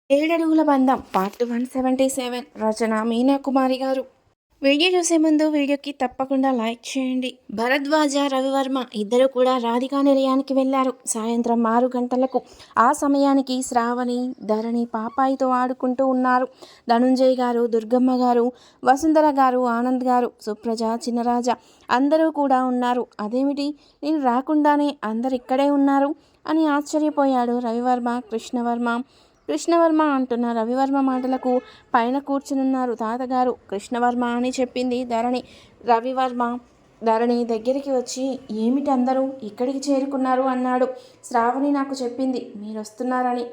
ఏడడుగుల బంధం పార్ట్ 177 రచన మీనాకుమారి గారు. వీడియో చూసే ముందు వీడియోకి తప్పకుండా లైక్ చేయండి. భరద్వాజ, రవివర్మ ఇద్దరు కూడా రాధికా నిలయానికి వెళ్ళారు. సాయంత్రం 6 గంటలకు. ఆ సమయానికి శ్రావణి, ధరణి పాపాయితో ఆడుకుంటూ ఉన్నారు. ధనుంజయ్ గారు, దుర్గమ్మ గారు, వసుంధర గారు, ఆనంద్ గారు, సుప్రజ, చిన్నరాజ అందరూ కూడా ఉన్నారు. అదేమిటి, నేను రాకుండానే అందరు ఇక్కడే ఉన్నారు అని ఆశ్చర్యపోయాడు రవివర్మ. కృష్ణవర్మ అంటున్న రవివర్మ మాటలకు పైన కూర్చునున్నారు తాతగారు. కృష్ణవర్మ అని చెప్పింది ధరణి. రవివర్మ ధరణి దగ్గరికి వచ్చి, ఏమిటి అందరూ ఇక్కడికి చేరుకున్నారు అన్నాడు. శ్రావణి నాకు చెప్పింది మీరు వస్తున్నారని.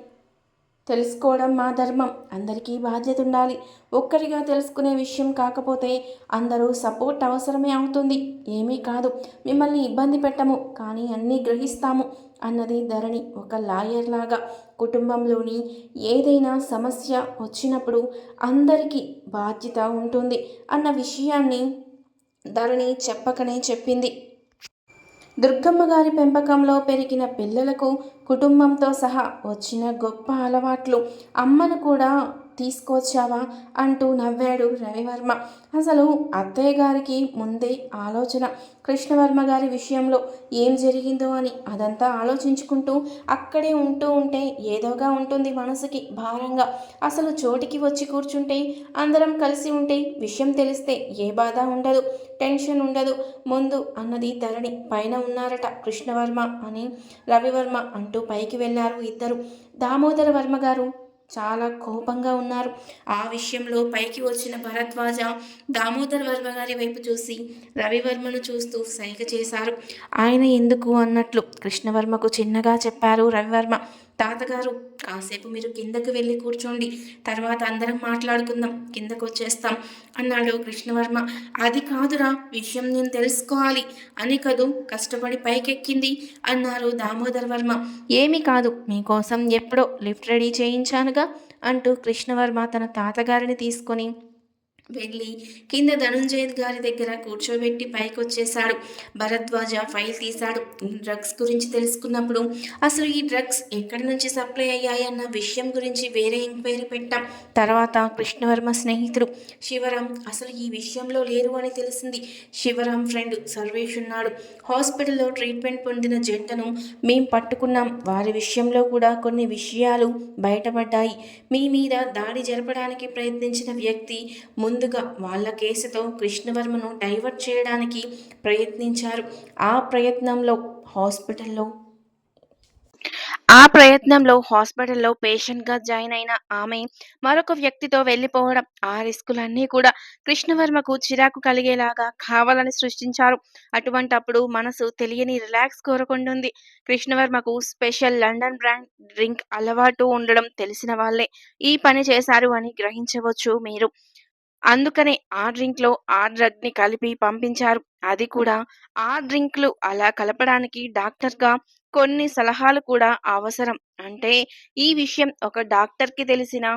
తెలుసుకోవడం మా ధర్మం. అందరికీ బాధ్యత ఉండాలి. ఒక్కరిగా తెలుసుకునే విషయం కాకపోతే అందరూ సపోర్ట్ అవసరమే అవుతుంది. ఏమీ కాదు, మిమ్మల్ని ఇబ్బంది పెట్టము, కానీ అన్నీ గ్రహిస్తాము అన్నది ధరణి ఒక లాయర్ లాగా. కుటుంబంలోని ఏదైనా సమస్య వచ్చినప్పుడు అందరికీ బాధ్యత ఉంటుంది అన్న విషయాన్ని ధరణి చెప్పకనే చెప్పింది. దుర్గమ్మ గారి పెంపకంలో పెరిగిన పిల్లలకు కుటుంబంతో సహా వచ్చిన గొప్ప అలవాట్లు అమ్మను కూడా తీసుకొచ్చావా అంటూ నవ్వాడు రవివర్మ. అసలు అత్తయ్య గారికి ముందే ఆలోచన కృష్ణవర్మ గారి విషయంలో ఏం జరిగిందో అని. అదంతా ఆలోచించుకుంటూ అక్కడే ఉంటే ఏదోగా ఉంటుంది మనసుకి భారంగా. అసలు చోటికి వచ్చి కూర్చుంటే అందరం కలిసి ఉంటే విషయం తెలిస్తే ఏ బాధ ఉండదు, టెన్షన్ ఉండదు ముందు అన్నది ధరణి. పైన ఉన్నారట కృష్ణవర్మ అని రవివర్మ అంటూ పైకి వెళ్ళారు ఇద్దరు. దామోదర వర్మ గారు చాలా కోపంగా ఉన్నారు. ఆ విషయంలో పైకి వచ్చిన భరద్వాజ దామోదర వర్మ గారి వైపు చూసి రవివర్మను చూస్తూ సైగ చేశారు. ఆయన ఎందుకు అన్నట్లు కృష్ణవర్మకు చిన్నగా చెప్పారు రవివర్మ. తాతగారు, కాసేపు మీరు కిందకు వెళ్ళి కూర్చోండి, తర్వాత అందరం మాట్లాడుకుందాం, కిందకు వచ్చేస్తాం అన్నాడు కృష్ణవర్మ. అది కాదురా, విషయం నేను తెలుసుకోవాలి అని కదూ కష్టపడి పైకెక్కింది అన్నారు దామోదర్ వర్మ. ఏమీ కాదు, మీకోసం ఎప్పుడో లిఫ్ట్ రెడీ చేయించానుగా అంటూ కృష్ణవర్మ తన తాతగారిని తీసుకొని వెళ్ళి కింద ధనుంజయ్ గారి దగ్గర కూర్చోబెట్టి పైకి వచ్చేశాడు. భరద్వాజ ఫైల్ తీశాడు. డ్రగ్స్ గురించి తెలుసుకున్నప్పుడు అసలు ఈ డ్రగ్స్ ఎక్కడి నుంచి సప్లై అయ్యాయి అన్న విషయం గురించి వేరే ఎంక్వైరీ పెట్టాం. తర్వాత కృష్ణవర్మ స్నేహితుడు శివరాం అసలు ఈ విషయంలో లేరు అని తెలిసింది. శివరాం ఫ్రెండ్ సర్వేష్ ఉన్నాడు. హాస్పిటల్లో ట్రీట్మెంట్ పొందిన జంటను మేం పట్టుకున్నాం. వారి విషయంలో కూడా కొన్ని విషయాలు బయటపడ్డాయి. మీ మీద దాడి జరపడానికి ప్రయత్నించిన వ్యక్తి ముందుగా వాళ్ళ కేసుతో కృష్ణవర్మను డైవర్ట్ చేయడానికి ప్రయత్నించారు. ఆ ప్రయత్నంలో పేషెంట్గా జాయిన్ అయిన ఆమె మరొక వ్యక్తితో వెళ్ళిపోవడం, ఆ రిస్కులన్నీ కూడా కృష్ణవర్మకు చిరాకు కలిగేలాగా కావాలని సృష్టించారు. అటువంటప్పుడు మనసు తెలియని రిలాక్స్ కోరుకుంటుంది. కృష్ణవర్మకు స్పెషల్ లండన్ బ్రాండ్ డ్రింక్ అలవాటు ఉండడం తెలిసిన వాళ్ళే ఈ పని చేశారు అని గ్రహించవచ్చు మీరు. అందుకనే ఆ డ్రింక్‌లో ఆ డ్రగ్‌ని కలిపి పంపించారు. అది కూడా ఆ డ్రింక్‌లు అలా కలపడానికి డాక్టర్‌గా కొన్ని సలహాలు కూడా అవసరం. అంటే ఈ విషయం ఒక డాక్టర్‌కి తెలిసినా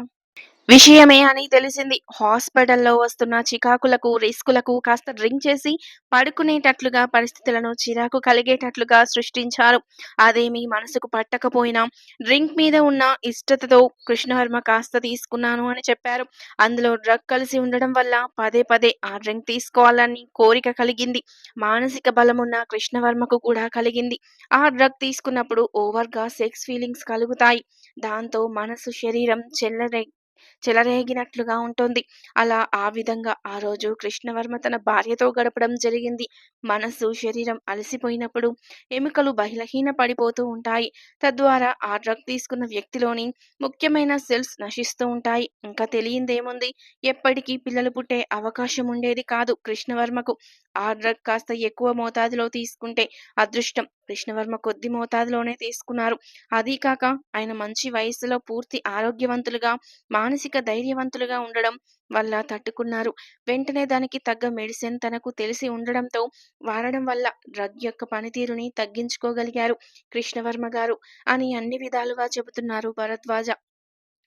విషయమే అని తెలిసింది. హాస్పిటల్‌లో వస్తున్న చికాకులకు, రిస్కులకు కాస్త డ్రింక్ చేసి పడుకునేటట్లుగా పరిస్థితులను చిరాకు కలిగేటట్లుగా సృష్టించారు. అదేమీ మనసుకు పట్టకపోయినా డ్రింక్ మీద ఉన్న ఇష్టతతో కృష్ణవర్మ కాస్త తీసుకున్నాను అని చెప్పారు. అందులో డ్రగ్ కలిసి ఉండడం వల్ల పదే పదే ఆ డ్రింక్ తీసుకోవాలని కోరిక కలిగింది. మానసిక బలమున్న కృష్ణవర్మకు కూడా కలిగింది. ఆ డ్రగ్ తీసుకున్నప్పుడు ఓవర్‌గా సెక్స్ ఫీలింగ్స్ కలుగుతాయి. దాంతో మనసు, శరీరం చెలరేగినట్లుగా ఉంటుంది. అలా ఆ విధంగా ఆ రోజు కృష్ణవర్మ తన భార్యతో గడపడం జరిగింది. మనసు, శరీరం అలసిపోయినప్పుడు ఎముకలు బలహీన పడిపోతూ ఉంటాయి. తద్వారా ఆ డ్రగ్ తీసుకున్న వ్యక్తిలోని ముఖ్యమైన సెల్స్ నశిస్తూ ఉంటాయి. ఇంకా తెలియందేముంది, ఎప్పటికీ పిల్లలు పుట్టే అవకాశం ఉండేది కాదు కృష్ణవర్మకు. ఆ డ్రగ్ కాస్త ఎక్కువ మోతాదులో తీసుకుంటే అదృష్టం. కృష్ణవర్మ కొద్ది మోతాదులోనే తీసుకున్నారు. అదీ కాక ఆయన మంచి వయస్సులో పూర్తి ఆరోగ్యవంతులుగా, మానసిక ధైర్యవంతులుగా ఉండడం వల్ల తట్టుకున్నారు. వెంటనే దానికి తగ్గ మెడిసిన్ తనకు తెలిసి ఉండడంతో వాడడం వల్ల డ్రగ్ యొక్క పనితీరుని తగ్గించుకోగలిగారు కృష్ణవర్మ గారు అని అన్ని విధాలుగా చెబుతున్నారు భరద్వాజ.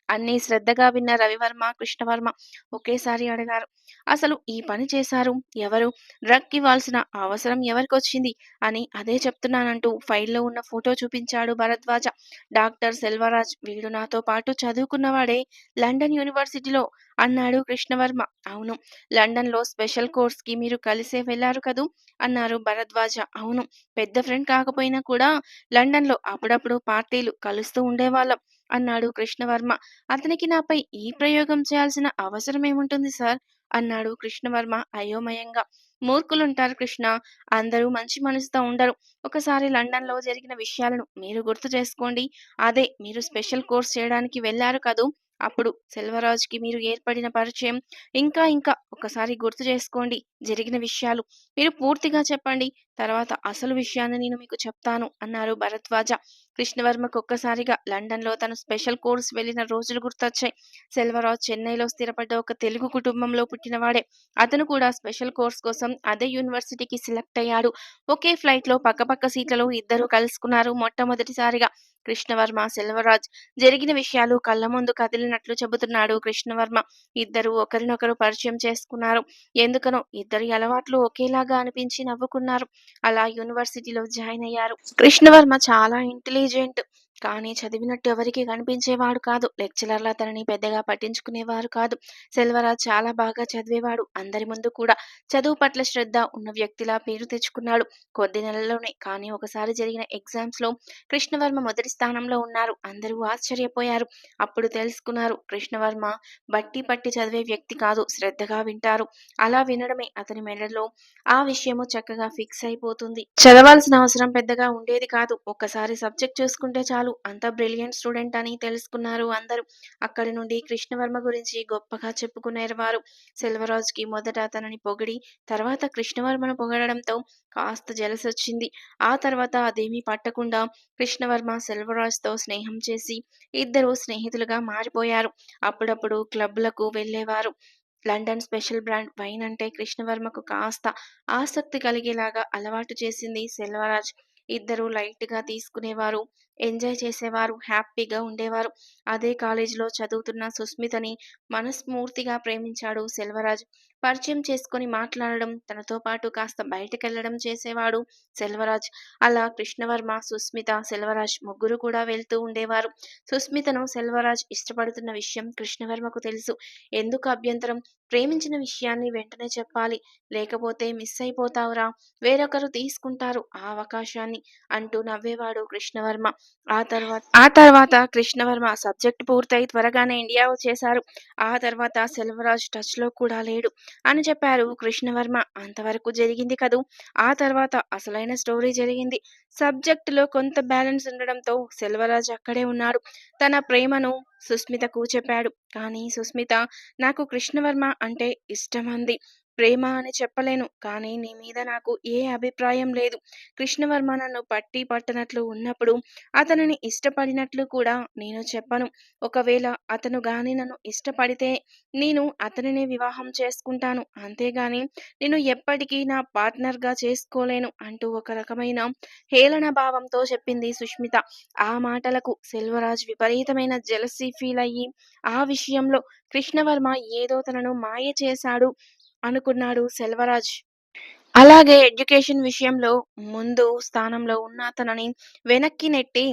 అన్నీ శ్రద్ధగా విన్న రవివర్మ, కృష్ణవర్మ ఒకేసారి అడిగారు. "అసలు ఈ పని చేశారు ఎవరు? డ్రగ్‌కివ్వాల్సిన అవసరం ఎవరికొచ్చింది?" అని అదే చెప్తున్నానంటూ ఫైల్‌లో ఉన్న ఫోటో చూపించాడు భరద్వాజ. డాక్టర్ సెల్వరాజ్ వీడు నాతో పాటు చదువుకున్నవాడే లండన్ యూనివర్సిటీలో అన్నాడు కృష్ణవర్మ. "అవును. లండన్‌లో స్పెషల్ కోర్స్‌కి మీరు కలిసే వెళ్లారు కదూ?" అన్నారు భరద్వాజ. "అవును. పెద్ద ఫ్రెండ్ కాకపోయినా కూడా లండన్‌లో అప్పుడప్పుడు పార్టీలు కలుస్తూ ఉండేవాళ్ళం" అన్నాడు కృష్ణవర్మ. "అతనికి నాపై ఈ ప్రయోగం చేయాల్సిన అవసరమేముంటుంది సార్?" అన్నాడు కృష్ణవర్మ అయోమయంగా. "మూర్ఖులుంటారు కృష్ణ. అందరూ మంచి మనసుతో ఉండరు. ఒకసారి లండన్‌లో జరిగిన విషయాలను మీరు గుర్తు చేసుకోండి. అదే మీరు స్పెషల్ కోర్స్ చేయడానికి వెళ్లారు కదూ! అప్పుడు సెల్వరాజ్‌కి మీరు ఏర్పడిన పరిచయం ఇంకా ఒకసారి గుర్తు చేసుకోండి జరిగిన విషయాలు. మీరు పూర్తిగా చెప్పండి. తర్వాత అసలు విషయాన్ని నేను మీకు చెప్తాను" అన్నారు భరద్వాజ. కృష్ణవర్మకు ఒక్కసారిగా లండన్‌లో తను స్పెషల్ కోర్స్ వెళ్ళిన రోజులు గుర్తొచ్చాయి. సెల్వరాజ్ చెన్నైలో స్థిరపడ్డ ఒక తెలుగు కుటుంబంలో పుట్టినవాడే. అతను కూడా స్పెషల్ కోర్స్ కోసం అదే యూనివర్సిటీకి సెలెక్ట్ అయ్యాడు. ఒకే ఫ్లైట్‌లో పక్కపక్క సీట్లలో ఇద్దరూ కలుసుకున్నారు మొట్టమొదటిసారిగా. కృష్ణవర్మ, సెల్వరాజ్ జరిగిన విషయాలు కళ్ళ ముందు కదిలినట్లు చెబుతున్నాడు కృష్ణవర్మ. ఇద్దరూ ఒకరినొకరు పరిచయం చేసుకున్నారు. ఎందుకనో ఇద్దరి అలవాట్లు ఒకేలాగా అనిపించి నవ్వుకున్నారు. అలా యూనివర్సిటీలో జాయిన్ అయ్యారు. కృష్ణవర్మ చాలా ఇంటెలిజెంట్. కానీ చదివినట్టు ఎవరికీ కనిపించేవాడు కాదు. లెక్చరర్లు అతనిని పెద్దగా పట్టించుకునేవారు కాదు. సెల్వరాజ్ చాలా బాగా చదివేవాడు. అందరి ముందు కూడా చదువు పట్ల శ్రద్ధ ఉన్న వ్యక్తిలా పేరు తెచ్చుకున్నాడు. కొద్ది నెలల్లోనే కానీ ఒకసారి జరిగిన ఎగ్జామ్స్‌లో కృష్ణవర్మ మొదటి స్థానంలో ఉన్నారు. అందరూ ఆశ్చర్యపోయారు. అప్పుడు తెలుసుకున్నారు కృష్ణవర్మ బట్టి పట్టి చదివే వ్యక్తి కాదు. శ్రద్ధగా వింటారు. అలా వినడమే అతని మెదడులో ఆ విషయము చక్కగా ఫిక్స్ అయిపోతుంది. చదవాల్సిన అవసరం పెద్దగా ఉండేది కాదు. ఒక్కసారి సబ్జెక్ట్ చూసుకుంటే చాలు అంత బ్రిలియంట్ స్టూడెంట్ అని తెలుసుకున్నారు అందరూ. అక్కడి నుండి కృష్ణవర్మ గురించి గొప్పగా చెప్పుకునేవారు. సెల్వరాజ్‌కి మొదట తనని పొగిడి, తర్వాత కృష్ణవర్మను పొగడడంతో కాస్త జలసొచ్చింది. ఆ తర్వాత అదేమీ పట్టకుండా కృష్ణవర్మ సెల్వరాజ్‌తో స్నేహం చేసి ఇద్దరూ స్నేహితులుగా మారిపోయారు. అప్పుడప్పుడు క్లబ్‌లకు వెళ్ళేవారు. లండన్ స్పెషల్ బ్రాండ్ వైన్ అంటే కృష్ణవర్మకు కాస్త ఆసక్తి కలిగేలాగా అలవాటు చేసింది సెల్వరాజ్. ఇద్దరూ లైట్‌గా తీసుకునేవారు. ఎంజాయ్ చేసేవారు. హ్యాపీగా ఉండేవారు. అదే కాలేజీలో చదువుతున్న సుస్మితని మనస్ఫూర్తిగా ప్రేమించాడు సెల్వరాజ్. పరిచయం చేసుకొని మాట్లాడడం, తనతో పాటు కాస్త బయటకెళ్లడం చేసేవాడు సెల్వరాజ్. అలా కృష్ణవర్మ, సుస్మిత, సెల్వరాజ్ ముగ్గురు కూడా వెళ్తూ ఉండేవారు. సుస్మితను సెల్వరాజ్ ఇష్టపడుతున్న విషయం కృష్ణవర్మకు తెలుసు. ఎందుకు అభ్యంతరం? ప్రేమించిన విషయాన్ని వెంటనే చెప్పాలి. లేకపోతే మిస్ అయిపోతావురా! వేరొకరు తీసుకుంటారు ఆ అవకాశాన్ని అంటూ నవ్వేవాడు కృష్ణవర్మ. ఆ తర్వాత కృష్ణవర్మ సబ్జెక్ట్ పూర్తయి త్వరగానే ఇండియా వచ్చేశారు. ఆ తర్వాత సెల్వరాజ్ టచ్‌లో కూడా లేడు అని చెప్పారు కృష్ణవర్మ. అంతవరకు జరిగింది కదూ! ఆ తర్వాత అసలైన స్టోరీ జరిగింది. సబ్జెక్ట్‌లో కొంత బ్యాలెన్స్ ఉండడంతో సెల్వరాజ్ అక్కడే ఉన్నాడు. తన ప్రేమను సుస్మితకు చెప్పాడు. కానీ సుస్మిత నాకు కృష్ణవర్మ అంటే ఇష్టమంది. ప్రేమ అని చెప్పలేను. కానీ నీ మీద నాకు ఏ అభిప్రాయం లేదు. కృష్ణవర్మ నన్ను పట్టి పట్టనట్లు ఉన్నప్పుడు అతనిని ఇష్టపడినట్లు కూడా నేను చెప్పను. ఒకవేళ అతను గాని నన్ను ఇష్టపడితే నేను అతనినే వివాహం చేసుకుంటాను. అంతేగాని నేను ఎప్పటికీ నా పార్ట్నర్‌గా చేసుకోలేను అంటూ ఒక రకమైన హేళన భావంతో చెప్పింది సుష్మిత. ఆ మాటలకు సెల్వరాజ్ విపరీతమైన జెలసీ ఫీల్ అయ్యి ఆ విషయంలో కృష్ణవర్మ ఏదో తనను మాయ చేశాడు అనుకున్నాడు సెల్వరాజ్. అలాగే ఎడ్యుకేషన్ విషయంలో ముందు స్థానంలో ఉన్న తనని వెనక్కి నెట్టి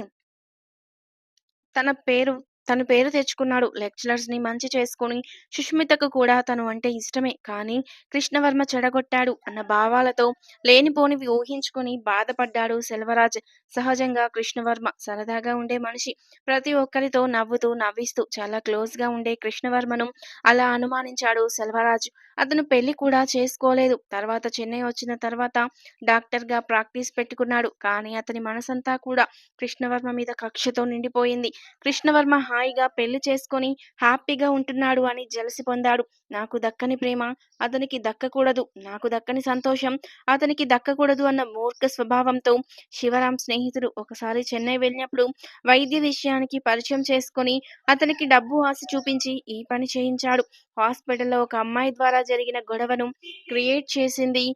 తన పేరు తను పేరు తెచ్చుకున్నాడు. లెక్చరర్స్‌ని మంచి చేసుకొని, సుష్మితకు కూడా తను అంటే ఇష్టమే. కానీ కృష్ణవర్మ చెడగొట్టాడు అన్న భావాలతో లేనిపోనివి ఊహించుకొని బాధపడ్డాడు సెల్వరాజ్. సహజంగా కృష్ణవర్మ సరదాగా ఉండే మనిషి. ప్రతి ఒక్కరితో నవ్వుతూ, నవ్విస్తూ చాలా క్లోజ్‌గా ఉండే కృష్ణవర్మను అలా అనుమానించాడు సెల్వరాజ్. అతను పెళ్లి కూడా చేసుకోలేదు. తర్వాత చెన్నై వచ్చిన తర్వాత డాక్టర్‌గా ప్రాక్టీస్ పెట్టుకున్నాడు. కానీ అతని మనసంతా కూడా కృష్ణవర్మ మీద కక్షతో నిండిపోయింది. కృష్ణవర్మ హాయిగా పెళ్లి చేసుకొని హ్యాపీగా ఉంటున్నాడు అని జెలసి పొందాడు. నాకు దక్కని ప్రేమ అతనికి దక్కకూడదు. నాకు దక్కని సంతోషం అతనికి దక్కకూడదు అన్న మూర్ఖ స్వభావంతో శివరాం స్నేహితుడు ఒకసారి చెన్నై వెళ్ళినప్పుడు వైద్య విషయానికి పరిచయం చేసుకొని అతనికి డబ్బు ఆశ చూపించి ఈ పని చేయించాడు. హాస్పిటల్‌లో ఒక అమ్మాయి ద్వారా జరిగిన గొడవను క్రియేట్ చేసింది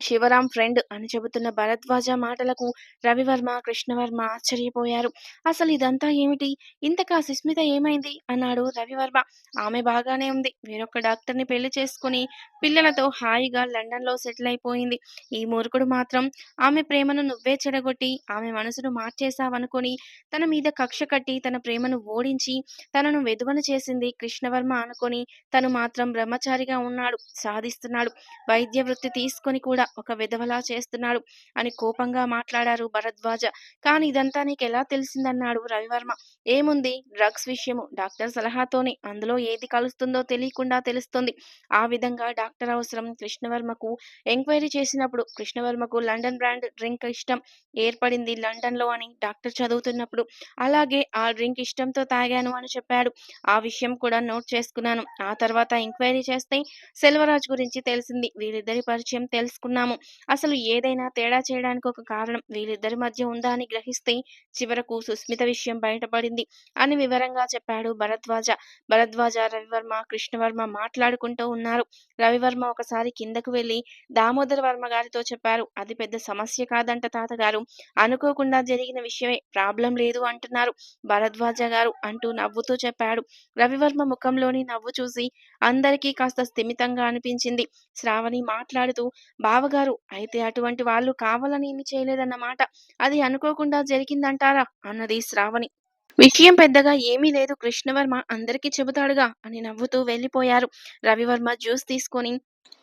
శివరాం ఫ్రెండ్ అని చెబుతున్న భరద్వాజ మాటలకు రవివర్మ, కృష్ణవర్మ ఆశ్చర్యపోయారు. అసలు ఇదంతా ఏమిటి? ఇంతకా సుస్మిత ఏమైంది? అన్నాడు రవివర్మ. ఆమె బాగానే ఉంది. వేరొక డాక్టర్‌ని పెళ్లి చేసుకొని పిల్లలతో హాయిగా లండన్‌లో సెటిల్ అయిపోయింది. ఈ మూర్ఖుడు మాత్రం ఆమె ప్రేమను నువ్వే చెడగొట్టి, ఆమె మనసును మార్చేశావనుకొని తన మీద కక్ష కట్టి తన ప్రేమను ఓడించి తనను వెధవను చేసింది కృష్ణవర్మ అనుకొని తను మాత్రం బ్రహ్మచారిగా ఉన్నాడు. సాధిస్తున్నాడు. వైద్య వృత్తి తీసుకొని కూడా ఒక విధవలా చేస్తున్నాడు అని కోపంగా మాట్లాడారు భరద్వాజ. కానీ ఇదంతా నీకెలా తెలిసిందన్నాడు రవివర్మ. ఏముంది డ్రగ్స్ విషయము డాక్టర్ సలహాతోనే, అందులో ఏది కలుస్తుందో తెలియకుండా తెలుస్తుంది. ఆ విధంగా డాక్టర్ అవసరం కృష్ణవర్మకు ఎంక్వైరీ చేసినప్పుడు కృష్ణవర్మకు లండన్ బ్రాండ్ డ్రింక్ ఇష్టం ఏర్పడింది లండన్‌లో అని డాక్టర్ చదువుతున్నప్పుడు. అలాగే ఆ డ్రింక్ ఇష్టంతో తాగాను అని చెప్పాడు. ఆ విషయం కూడా నోట్ చేసుకున్నాను. ఆ తర్వాత ఎంక్వైరీ చేస్తే సెల్వరాజ్ గురించి తెలిసింది. వీళ్ళిద్దరి పరిచయం తెలుసుకున్నాము. అసలు ఏదైనా తేడా చేయడానికి ఒక కారణం వీళ్ళిద్దరి మధ్య ఉందా అని గ్రహిస్తే చివరకు సుస్మిత విషయం బయటపడింది అని వివరంగా చెప్పాడు భరద్వాజ. భరద్వాజ, రవివర్మ, కృష్ణవర్మ మాట్లాడుకుంటూ ఉన్నారు. రవివర్మ ఒకసారి కిందకు వెళ్లి దామోదర వర్మ గారితో చెప్పారు. అది పెద్ద సమస్య కాదంట తాతగారు. అనుకోకుండా జరిగిన విషయమే, ప్రాబ్లం లేదు అంటున్నారు భరద్వాజ గారు అంటూ నవ్వుతూ చెప్పాడు. రవివర్మ ముఖంలోని నవ్వు చూసి అందరికీ కాస్త స్థిమితంగా అనిపించింది. శ్రావణి మాట్లాడుతూ, బావగారు అయితే అటువంటి వాళ్ళు కావాలని ఏమీ చేయలేదన్నమాట. అది అనుకోకుండా జరిగిందంటారా? అన్నది శ్రావణి. విషయం పెద్దగా ఏమీ లేదు కృష్ణవర్మ అందరికీ చెబుతాడుగా అని నవ్వుతూ వెళ్ళిపోయారు. రవివర్మ జ్యూస్ తీసుకొని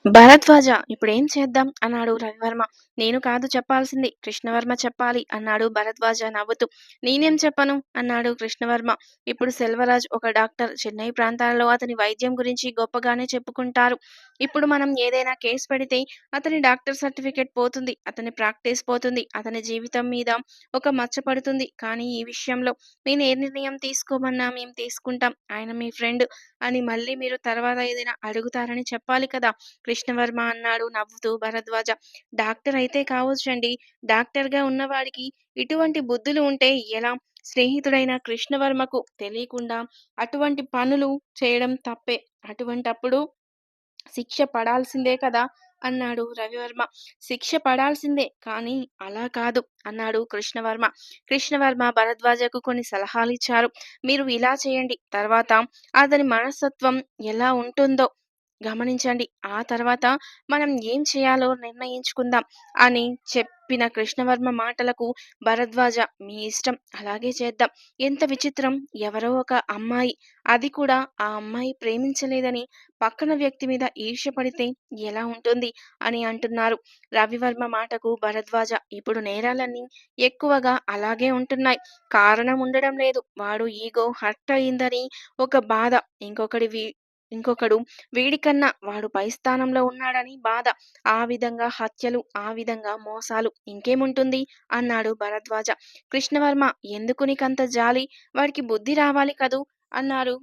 భరద్వాజ ఇప్పుడేం చేద్దాం? అన్నాడు రవివర్మ. నేను కాదు చెప్పాల్సింది. కృష్ణవర్మ చెప్పాలి అన్నాడు భరద్వాజ నవ్వుతూ. నేనేం చెప్పను? అన్నాడు కృష్ణవర్మ. ఇప్పుడు సెల్వరాజ్ ఒక డాక్టర్. చెన్నై ప్రాంతాలలో అతని వైద్యం గురించి గొప్పగానే చెప్పుకుంటారు. ఇప్పుడు మనం ఏదైనా కేసు పెడితే అతని డాక్టర్ సర్టిఫికేట్ పోతుంది. అతని ప్రాక్టీస్ పోతుంది. అతని జీవితం మీద ఒక మచ్చ పడుతుంది. కానీ ఈ విషయంలో నేను ఏ నిర్ణయం తీసుకోమన్నా మేము తీసుకుంటాం. ఆయన మీ ఫ్రెండ్ అని మళ్ళీ మీరు తర్వాత ఏదైనా అడుగుతారని చెప్పాలి కదా! కృష్ణవర్మ అన్నాడు నవ్వుతూ భరద్వాజ. డాక్టర్ అయితే కావచ్చండి. డాక్టర్‌గా ఉన్నవాడికి ఇటువంటి బుద్ధులు ఉంటే ఎలా? స్నేహితుడైన కృష్ణవర్మకు తెలియకుండా అటువంటి పనులు చేయడం తప్పే. అటువంటప్పుడు శిక్ష పడాల్సిందే కదా! అన్నాడు రవివర్మ. శిక్ష పడాల్సిందే. కానీ అలా కాదు అన్నాడు కృష్ణవర్మ. కృష్ణవర్మ భరద్వాజకు కొన్ని సలహాలిచ్చారు. మీరు ఇలా చేయండి. తర్వాత అతని మనస్తత్వం ఎలా ఉంటుందో గమనించండి. ఆ తర్వాత మనం ఏం చేయాలో నిర్ణయించుకుందాం అని చెప్పిన కృష్ణవర్మ మాటలకు భరద్వాజ మీ ఇష్టం అలాగే చేద్దాం. ఎంత విచిత్రం! ఎవరో ఒక అమ్మాయి, అది కూడా ఆ అమ్మాయి ప్రేమించలేదని పక్కన వ్యక్తి మీద ఈర్ష్య పడితే ఎలా ఉంటుంది అని అంటున్నారు. రవివర్మ మాటకు భరద్వాజ ఇప్పుడు నేరాలన్నీ ఎక్కువగా అలాగే ఉంటున్నాయి. కారణం ఉండడం లేదు. వాడు ఈగో హర్ట్ అయిందని ఒక బాధ. ఇంకొకడు వీడికన్నా వాడు పై స్థానంలో ఉన్నాడని బాధ. ఆ విధంగా హత్యలు, ఆ విధంగా మోసాలు ఇంకేముంటుంది? అన్నాడు భరద్వాజ. కృష్ణవర్మ ఎందుకు నీకంత జాలి? వాడికి బుద్ధి రావాలి కదూ! అన్నారు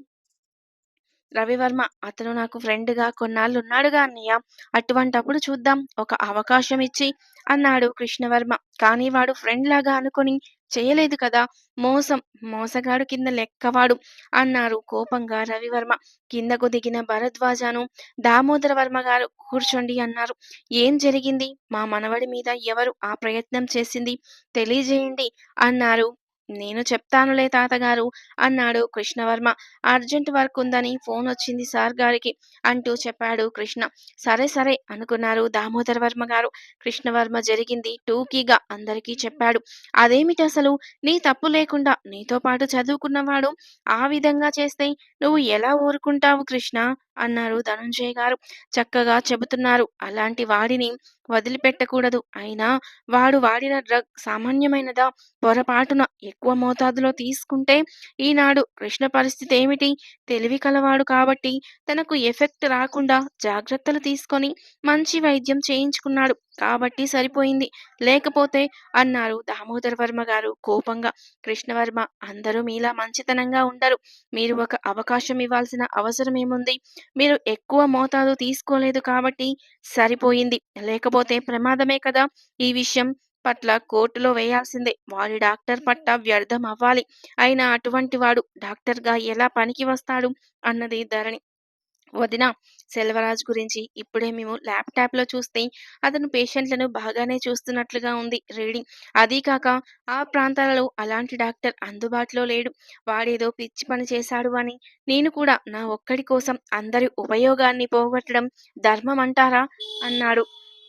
రవివర్మ. అతను నాకు ఫ్రెండ్‌గా కొన్నాళ్ళున్నాడుగా అన్నయ్య. అటువంటప్పుడు చూద్దాం ఒక అవకాశం ఇచ్చి అన్నాడు కృష్ణవర్మ. కానీ వాడు ఫ్రెండ్‌లాగా అనుకొని చేయలేదు కదా! మోసం, మోసగాడు కింద లెక్కవాడు అన్నారు కోపంగా రవివర్మ. కిందకు దిగిన భరద్వాజను దామోదర వర్మ గారు కూర్చోండి అన్నారు. ఏం జరిగింది? మా మనవడి మీద ఎవరు ఆ ప్రయత్నం చేసింది? తెలియజేయండి అన్నారు. నేను చెప్తానులే తాతగారు అన్నాడు కృష్ణవర్మ. అర్జెంట్ వర్క్ ఉందని ఫోనొచ్చింది సార్ గారికి అంటూ చెప్పాడు కృష్ణ. సరే సరే అనుకున్నారు దామోదర వర్మ గారు. కృష్ణవర్మ జరిగింది టూకీగా అందరికీ చెప్పాడు. అదేమిటసలు? నీ తప్పు లేకుండా నీతో పాటు చదువుకున్నవాడు ఆ విధంగా చేస్తే నువ్వు ఎలా ఊరుకుంటావు కృష్ణ? అన్నారు ధనుంజయ గారు. చక్కగా చెబుతున్నారు. అలాంటి వాడిని వదిలిపెట్టకూడదు. అయినా వాడు వాడిన డ్రగ్ సామాన్యమైనదా? పొరపాటున ఎక్కువ మోతాదులో తీసుకుంటే ఈనాడు కృష్ణ పరిస్థితి ఏమిటి? తెలివి కలవాడు కాబట్టి తనకు ఎఫెక్ట్ రాకుండా జాగ్రత్తలు తీసుకొని మంచి వైద్యం చేయించుకున్నాడు కాబట్టి సరిపోయింది. లేకపోతే అన్నారు దామోదర వర్మ గారు కోపంగా. కృష్ణవర్మ అందరూ మీలా మంచితనంగా ఉండరు. మీరు ఒక అవకాశం ఇవ్వాల్సిన అవసరం ఏముంది? మీరు ఎక్కువ మోతాదు తీసుకోలేదు కాబట్టి సరిపోయింది. లేకపోతే ప్రమాదమే కదా! ఈ విషయం పట్ల కోర్టులో వేయాల్సిందే. వాడి డాక్టర్ పట్టా వ్యర్థం అవ్వాలి. అయినా అటువంటి వాడు డాక్టర్‌గా ఎలా పనికి వస్తాడు? అన్నది ధరణి. వదిన, సెల్వరాజ్ గురించి ఇప్పుడే మేము ల్యాప్‌టాప్‌లో చూస్తే అతను పేషెంట్‌లను బాగానే చూస్తున్నట్లుగా ఉంది రీడింగ్. అదీ కాక ఆ ప్రాంతాలలో అలాంటి డాక్టర్ అందుబాటులో లేడు. వాడేదో పిచ్చి పని చేశాడు అని నేను కూడా నా ఒక్కడి కోసం అందరి ఉపయోగాన్ని పోగొట్టడం ధర్మమంటారా? అన్నాడు.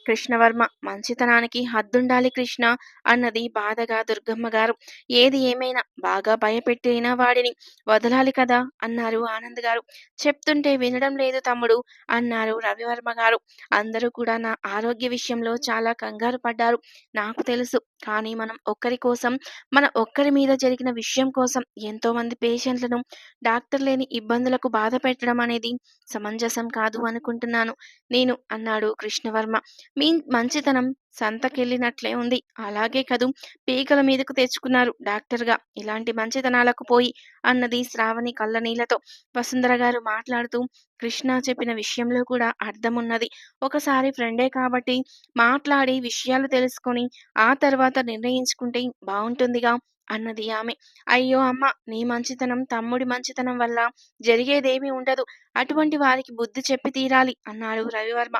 కృష్ణవర్మ, మంచితనానికి హద్దుండాలి కృష్ణ అన్నది బాధగా దుర్గమ్మ గారు. ఏది ఏమైనా బాగా భయపెట్టిన వాడిని వదలాలి కదా అన్నారు ఆనంద్ గారు. చెప్తుంటే వినడం లేదు తమ్ముడు అన్నారు రవివర్మ గారు. అందరూ కూడా నా ఆరోగ్య విషయంలో చాలా కంగారు పడ్డారు. నాకు తెలుసు. కానీ మనం ఒక్కరి కోసం, మన ఒక్కరి మీద జరిగిన విషయం కోసం ఎంతో మంది పేషెంట్లను డాక్టర్ లేని ఇబ్బందులకు బాధ పెట్టడం అనేది సమంజసం కాదు అనుకుంటున్నాను నేను అన్నాడు కృష్ణవర్మ. మీ మంచితనం సంతకెళ్ళినట్లే ఉంది. అలాగే కదూ పీకల మీదకు తెచ్చుకున్నారు డాక్టర్‌గా ఇలాంటి మంచితనాలకు పోయి అన్నది శ్రావణి కళ్ళనీళ్లతో. వసుంధర గారు మాట్లాడుతూ, కృష్ణ చెప్పిన విషయంలో కూడా అర్థమున్నది. ఒకసారి ఫ్రెండే కాబట్టి మాట్లాడి విషయాలు తెలుసుకొని ఆ తర్వాత నిర్ణయించుకుంటే బావుంటుందిగా అన్నది ఆమె. అయ్యో అమ్మ! నీ మంచితనం, తమ్ముడి మంచితనం వల్ల జరిగేదేమీ ఉండదు. అటువంటి వారికి బుద్ధి చెప్పి తీరాలి అన్నాడు రవివర్మ.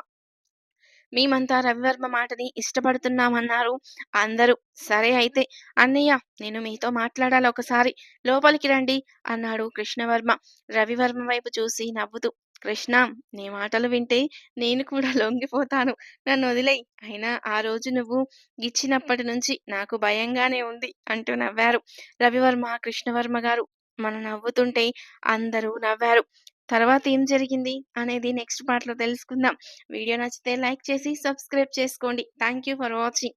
మేమంతా రవివర్మ మాటని ఇష్టపడుతున్నామన్నారు అందరూ. సరే అయితే, అన్నయ్య నేను మీతో మాట్లాడాలి ఒకసారి. లోపలికి రండి అన్నాడు కృష్ణవర్మ. రవివర్మ వైపు చూసి నవ్వుతూ, కృష్ణ, నీ మాటలు వింటే నేను కూడా లొంగిపోతాను. నన్నొదిలేయ్. అయినా ఆ రోజు నువ్వు గిచ్చినప్పటి నుంచి నాకు భయంగానే ఉంది అంటూ నవ్వారు. రవివర్మ, కృష్ణవర్మ గారు మన నవ్వుతుంటే అందరూ నవ్వారు. తర్వాత ఏం జరిగింది అనేది నెక్స్ట్ పార్ట్‌లో తెలుసుకుందాం. వీడియో నచ్చితే లైక్ చేసి సబ్స్క్రైబ్ చేసుకోండి. Thank you for watching.